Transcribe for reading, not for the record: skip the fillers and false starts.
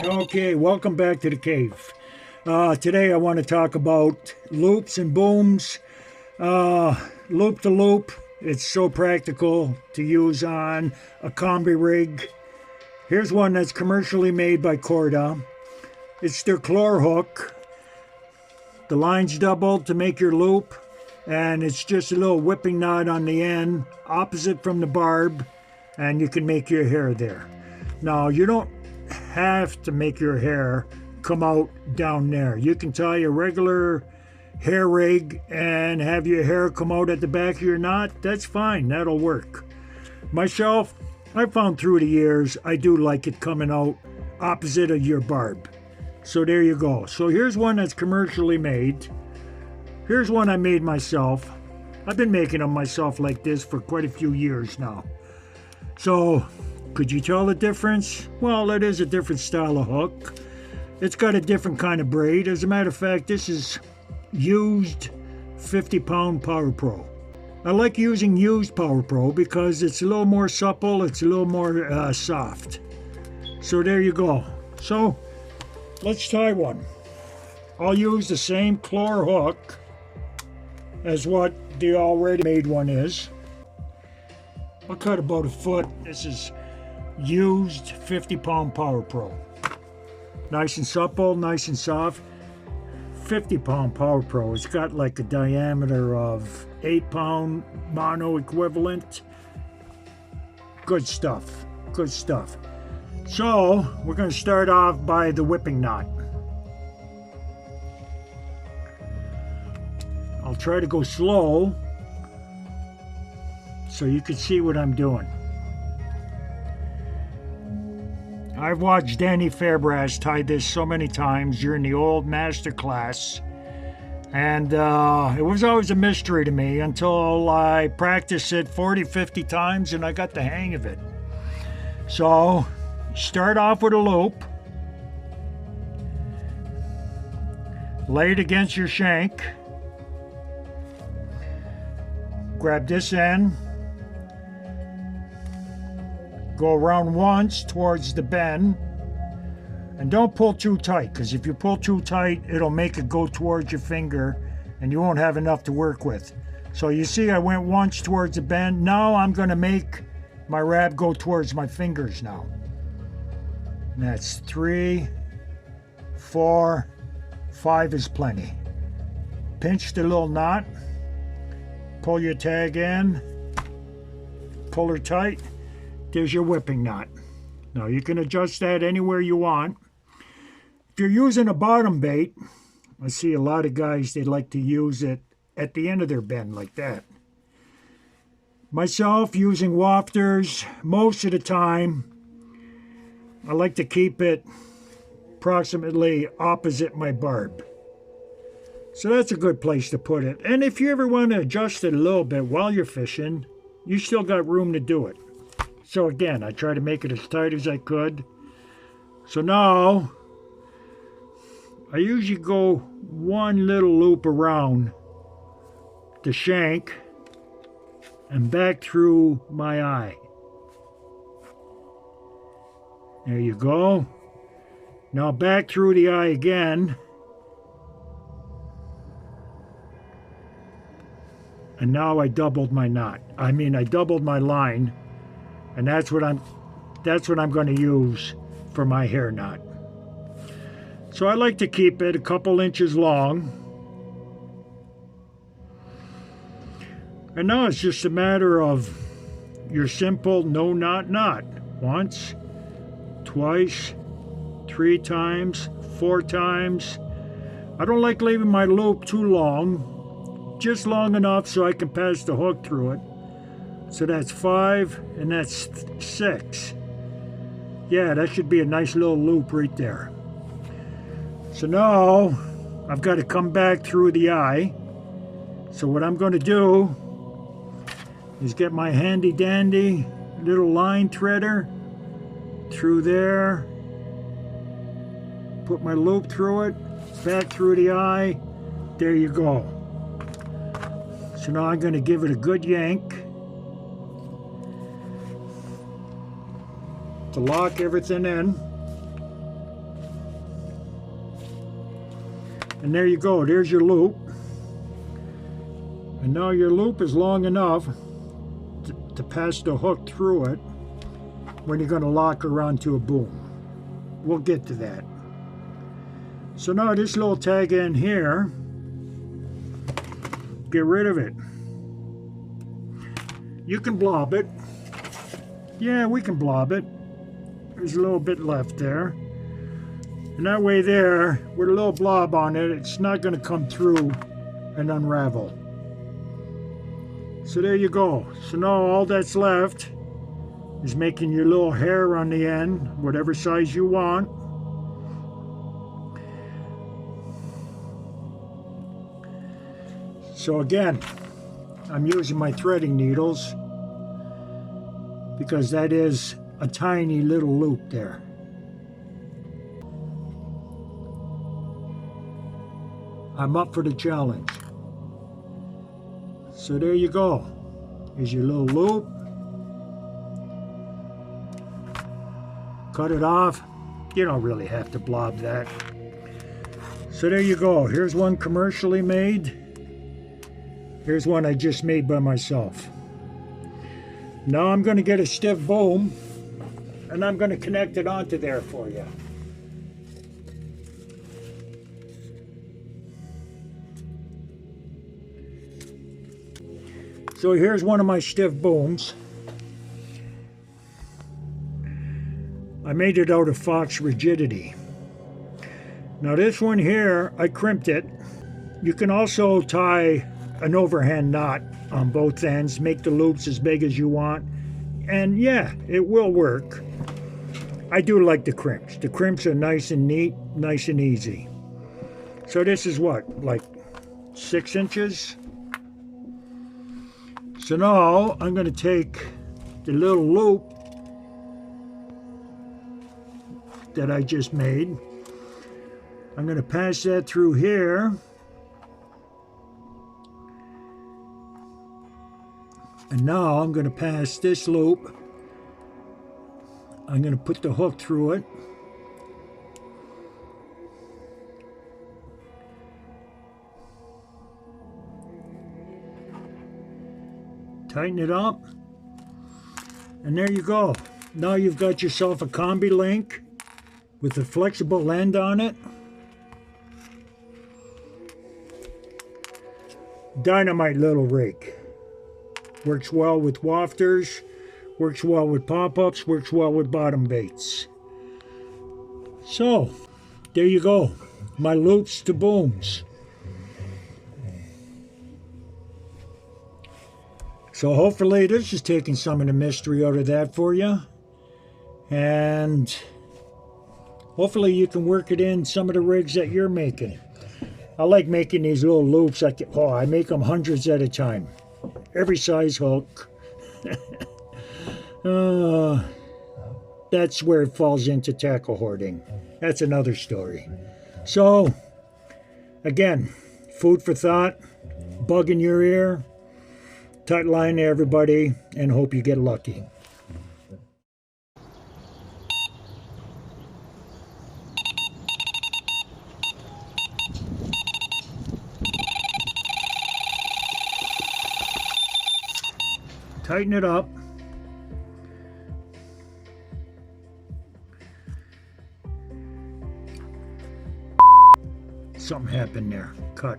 Okay, welcome back to the cave. Today I want to talk about loops and booms. Loop to loop, it's so practical to use on a combi rig. Here's one that's commercially made by Corda. It's their Chlor hook. The line's doubled to make your loop, and it's just a little whipping knot on the end, opposite from the barb, and you can make your hair there. Now, you don't have to make your hair come out down there. You can tie a regular hair rig and have your hair come out at the back of your knot. That's fine, that'll work. Myself, I found through the years I do like it coming out opposite of your barb. So there you go. So here's one that's commercially made. Here's one I made myself. I've been making them myself like this for quite a few years now. So could you tell the difference? Well, it is a different style of hook. It's got a different kind of braid. As a matter of fact, this is used 50-pound Power Pro. I like using used Power Pro because it's a little more supple, it's a little more soft. So there you go. So let's tie one. I'll use the same Chlor hook as what the already made one is. I'll cut about a foot. This is used 50-pound Power Pro. Nice and supple, nice and soft. 50-pound Power Pro. It's got like a diameter of 8-pound mono equivalent. Good stuff. Good stuff. So we're going to start off by the whipping knot. I'll try to go slow so you can see what I'm doing. I've watched Danny Fairbrass tie this so many times during the old master class, and it was always a mystery to me until I practiced it 40-50 times and I got the hang of it. So start off with a loop, lay it against your shank, grab this end, go around once towards the bend, and don't pull too tight, because if you pull too tight, it'll make it go towards your finger and you won't have enough to work with. So you see I went once towards the bend. Now I'm going to make my wrap go towards my fingers now. And that's 3, 4, 5 is plenty. Pinch the little knot, pull your tag in, pull her tight. There's your whipping knot. Now you can adjust that anywhere you want. If you're using a bottom bait, I see a lot of guys, they like to use it at the end of their bend like that. Myself, using wafters, most of the time, I like to keep it approximately opposite my barb. So that's a good place to put it. And if you ever want to adjust it a little bit while you're fishing, you still got room to do it. So again, I try to make it as tight as I could. So now, I usually go one little loop around the shank and back through my eye. There you go. Now back through the eye again. And now I doubled my knot. I doubled my line. And that's what I'm going to use for my hair knot. So I like to keep it a couple inches long. And now it's just a matter of your simple no knot knot. Once, twice, 3 times, 4 times. I don't like leaving my loop too long, just long enough so I can pass the hook through it. So that's 5 and that's 6. Yeah, that should be a nice little loop right there. So now I've got to come back through the eye. So what I'm going to do is get my handy dandy little line threader through there, put my loop through it, back through the eye. There you go. So now I'm going to give it a good yank to lock everything in. And there you go, there's your loop. And now your loop is long enough to pass the hook through it when you're going to lock her onto a boom. We'll get to that. So now this little tag end here, get rid of it. You can blob it. Yeah, we can blob it. There's a little bit left there. And that way there, with a little blob on it, it's not going to come through and unravel. So there you go. So now all that's left is making your little hair on the end, whatever size you want. So again, I'm using my threading needles because that is a tiny little loop there. I'm up for the challenge. So there you go. Here's your little loop. Cut it off. You don't really have to blob that. So there you go. Here's one commercially made. Here's one I just made by myself. Now I'm going to get a stiff boom and I'm going to connect it onto there for you. So here's one of my stiff booms. I made it out of Fox Rigidity. Now this one here, I crimped it. You can also tie an overhand knot on both ends, make the loops as big as you want, and yeah, it will work. I do like the crimps. The crimps are nice and neat, nice and easy. So this is what, like 6 inches? So now I'm going to take the little loop that I just made. I'm going to pass that through here. And now I'm going to pass this loop. I'm going to put the hook through it. Tighten it up. And there you go. Now you've got yourself a combi link with a flexible end on it. Dynamite little rig. Works well with wafters, works well with pop-ups, works well with bottom baits. So, there you go. My loops to booms. So hopefully this is taking some of the mystery out of that for you. And hopefully you can work it in some of the rigs that you're making. I like making these little loops. I make them hundreds at a time. Every size hook. That's where it falls into tackle hoarding. That's another story. So, again, food for thought, bug in your ear, tight line to everybody, and hope you get lucky. Tighten it up. Something happened there. Cut.